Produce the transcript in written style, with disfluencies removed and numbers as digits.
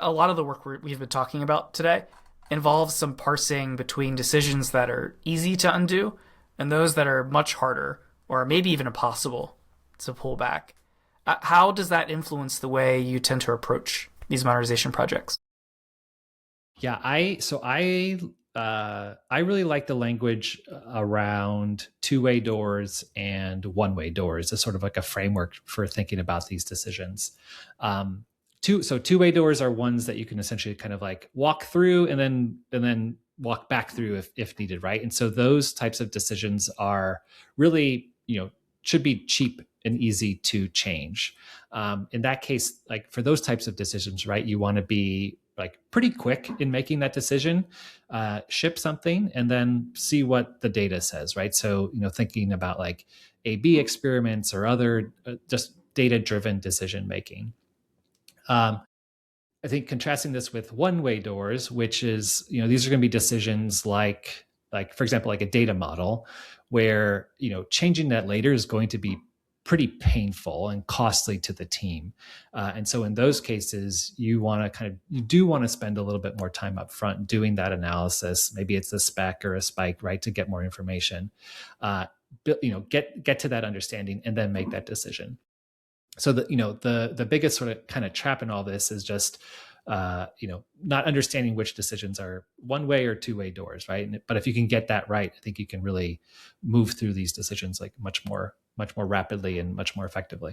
A lot of the work we've been talking about today involves some parsing between decisions that are easy to undo and those that are much harder or maybe even impossible to pull back. How does that influence the way you tend to approach these modernization projects? Yeah, I really like the language around two-way doors and one-way doors as sort of like a framework for thinking about these decisions. Two-way doors are ones that you can essentially kind of like walk through and then walk back through if needed, right? And so those types of decisions are really, should be cheap and easy to change. In that case, like for those types of decisions, right, you want to be like pretty quick in making that decision, ship something, and then see what the data says, right? So, thinking about like A/B experiments or other just data driven decision making. Um, I think contrasting this with one-way doors, which is, these are going to be decisions like for example, like a data model, where changing that later is going to be pretty painful and costly to the team. And so in those cases, you do want to spend a little bit more time up front doing that analysis. Maybe it's a spec or a spike, right, to get more information. Get to that understanding and then make that decision. So the biggest sort of kind of trap in all this is just not understanding which decisions are one way or two-way doors, right? But if you can get that right, I think you can really move through these decisions like much more rapidly and much more effectively.